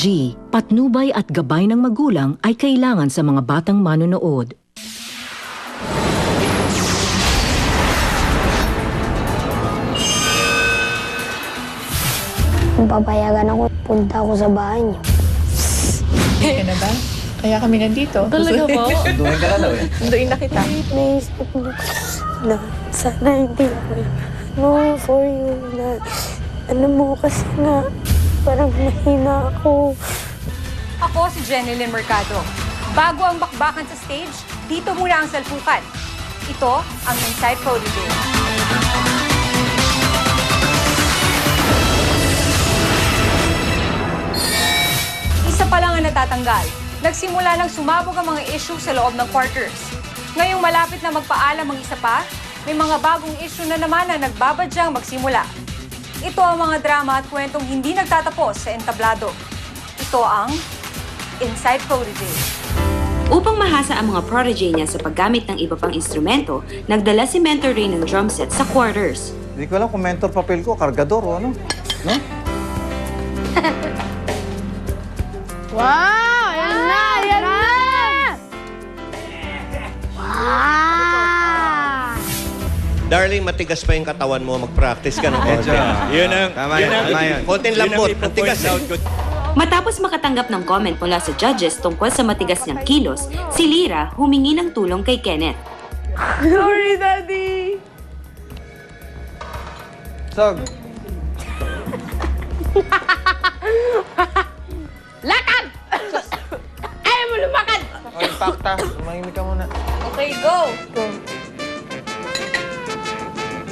G, patnubay at gabay ng magulang ay kailangan sa mga batang manonood. Kung papayagan ako, punta ako sa bahay niyo. Okay na ba? Kaya kami nandito. Talaga po? Sunduin ka na daw eh. Sunduin na kita. Naisip ko na sana hindi ako no for you na ano mo kasi nga parang mahina ako. Ako si Jenilyn Mercado. Bago ang bakbakan sa stage, dito muna ang salpukan. Ito ang Inside Prodigy. Isa pa lang ang natatanggal. Nagsimula nang sumabog ang mga issue sa loob ng quarters. Ngayong malapit na magpaalam ang isa pa, may mga bagong issue na naman na nagbabadyang magsimula. Ito ang mga drama at kwentong hindi nagtatapos sa entablado. Ito ang Inside Prodigy. Upang mahasa ang mga prodigy niya sa paggamit ng iba pang instrumento, nagdala si Mentor Ray ng drum set sa quarters. Hindi ko alam kung mentor papel ko, kargador o ano. No? Wow! Ayan na! Ayan na! Wow! Darling, matigas pa yung katawan mo. Mag-practice ka ng konti. Yun ang... Tama yun. Konting lambot. Ang tigas. Matapos makatanggap ng comment mula sa judges tungkol sa matigas niyang kilos, si Lyra humingi ng tulong kay Kenneth. Sorry, Daddy! Sog. Lakad! Ayaw mo lumakad! O, impacta. Mahimik ka muna. Okay, go!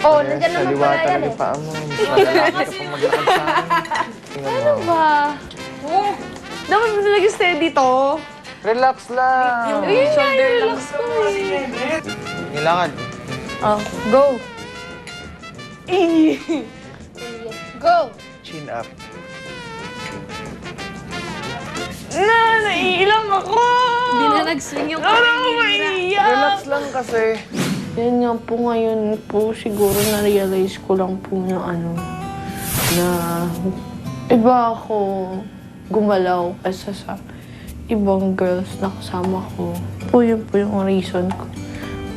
Oh, nandiyan naman pala yan eh. paa mo. Malalaki ka pang maglakad sa akin. Tingnan mo. Ba? Oh, dapat mo talaga steady to. Relax lang. Ayun nga, relax ko eh. Nilakad. Oh, go! Go! Chin up. Naiilang ako! Hindi na nag-swing yung Maiiyak! Relax lang kasi. Yan nga po ngayon po, siguro na-realize ko lang po na na iba ako gumalaw kaysa sa ibang girls na kasama ko. Yun po yung reason ko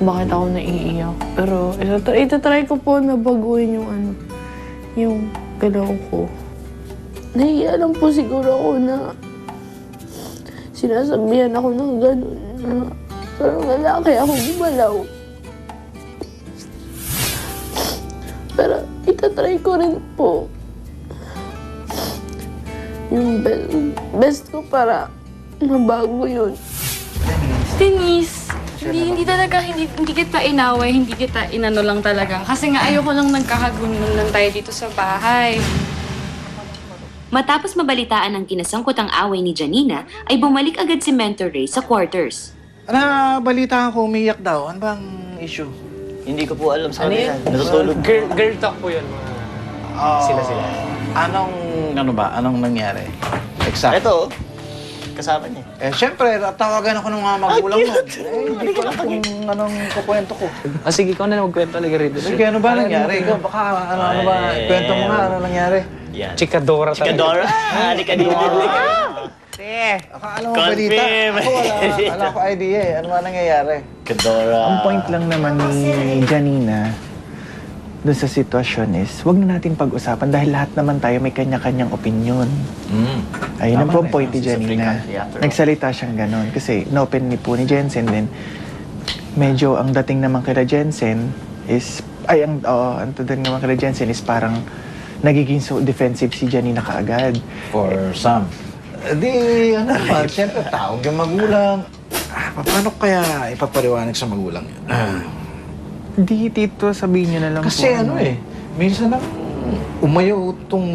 bakit ako naiiyak. Pero itatry ko po na baguhin yung galaw ko. Nahiya lang po siguro ako na sinasabihan ako ng gano'n na parang lalaki ako gumalaw. Pero itatry ko rin po yung best ko para mabago yun. Denise, hindi kita inaway, hindi kita inano lang talaga. Kasi nga ayoko lang nagkakagunan lang tayo dito sa bahay. Matapos mabalitaan ang kinasangkotang away ni Janina, ay bumalik agad si Mentor Ray sa quarters. Balita ko umiyak daw. Ano bang issue? Hindi ko po alam sa kanila. Natutulog. Girl talk po yun, mga sila-sila. Anong nangyari? Exactly. Ito, kasama niya. Siyempre, tawagan ako ng mga magulang mo. Hindi ko alam kung anong kukwento ko. Sige, ikaw na magkwento talaga rito. Sige, ano ba nangyari? Ikaw, baka ano ba? Kwento mo nga, ano nangyari? Yan. Chikadora talaga. Chikadora? Hindi ka dito. Akala mo balita? Ako wala ko idea eh. Ano ba nangyayari? Chikadora. Ang point lang naman ni Janina doon sa sitwasyon is, wag na natin pag-usapan dahil lahat naman tayo may kanya-kanyang opinion. Ayun ang point ni Janina. Nagsalita siyang ganon. Kasi na-open ni po ni Jensen din. Medyo ang dating naman kila Jensen is, ang dating naman kila Jensen is parang nagiging so defensive si Janina kaagad. For some. Siyempre, tawag yung magulang. Paano kaya ipapaliwanag sa magulang yun? Di, Tito, sabihin niyo na lang Kasi po. minsan lang umayo itong...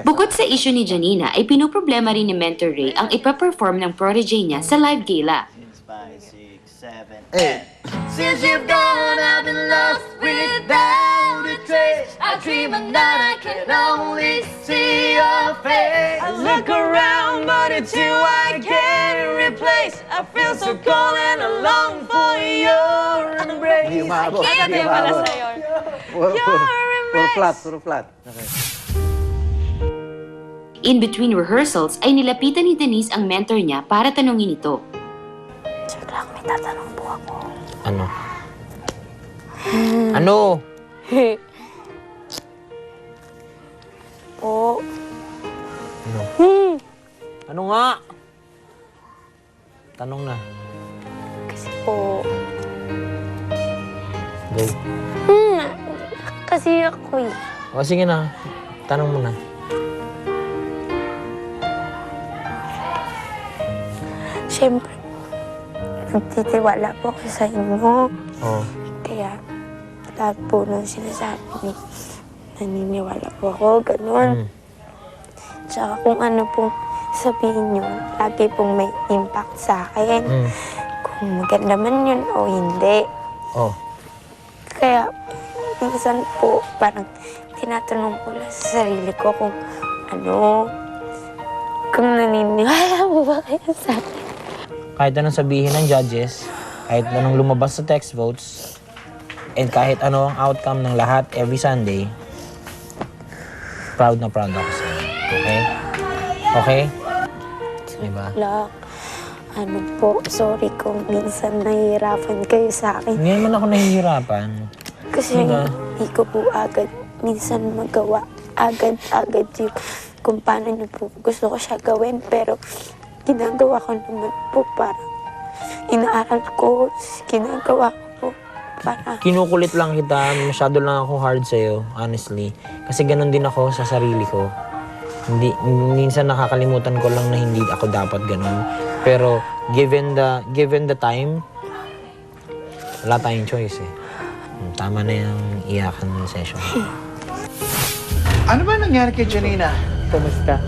Bukod sa issue ni Janina, ay pinoproblema rin ni Mentor Ray ang ipaperform ng prodigy niya sa live gala. 5, 6, 7, 8. Since you've gone, I've been lost without a trace. I dream at night, I can only see your face. I look around, but it's you I can't replace. I feel so cold and I long for your embrace. Hindi umabot. Hindi pala sa'yo. Puro flat. Okay. In between rehearsals ay nilapitan ni Denise ang mentor niya para tanungin ito. Sir lang, may tatanong po ako. Ano? Ano? Po. Ano? Ano nga? Tanong na. Kasi po. Go. Kasi ako eh. O sige na. Tanong mo na. Siyempre, nagtitiwala po ako sa inyo. Oo. Kaya, lahat po nung sinasabi niyo, naniniwala po ako, ganun. Tsaka kung ano pong sabihin niyo, lagi pong may impact sa akin. Kung maganda man yun o hindi. Oh. Kaya, minsan po, parang tinatanong ko lang sa sarili ko kung ano, kung naniniwala mo ba kayo sa akin. Kahit anong sabihin ng judges, kahit anong lumabas sa text votes, and kahit ano ang outcome ng lahat every Sunday, proud na proud ako sa'yo. Okay? Okay? Diba? Lang, ano po, sorry kung minsan nahihirapan kayo sa akin. Hindi naman ako nahihirapan. Kasi Diba? hindi ko po agad minsan magawa. Agad-agad yung kung paano niyo po gusto ko siya gawin. Pero ginagawa ko naman po para inaaral ko. Ginagawa ko po para... Kinukulit lang kita, masyado lang ako hard sa'yo, honestly. Kasi ganun din ako sa sarili ko. Minsan nakakalimutan ko lang na hindi ako dapat ganun. Pero given the time, wala tayong choice eh. Tama na yung iyakan ng session. Ano ba nangyari kay Janina? Kamusta?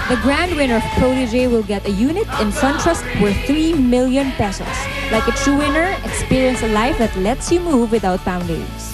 The grand winner of Protégé will get a unit in SunTrust worth 3 million pesos. Like a true winner, experience a life that lets you move without boundaries.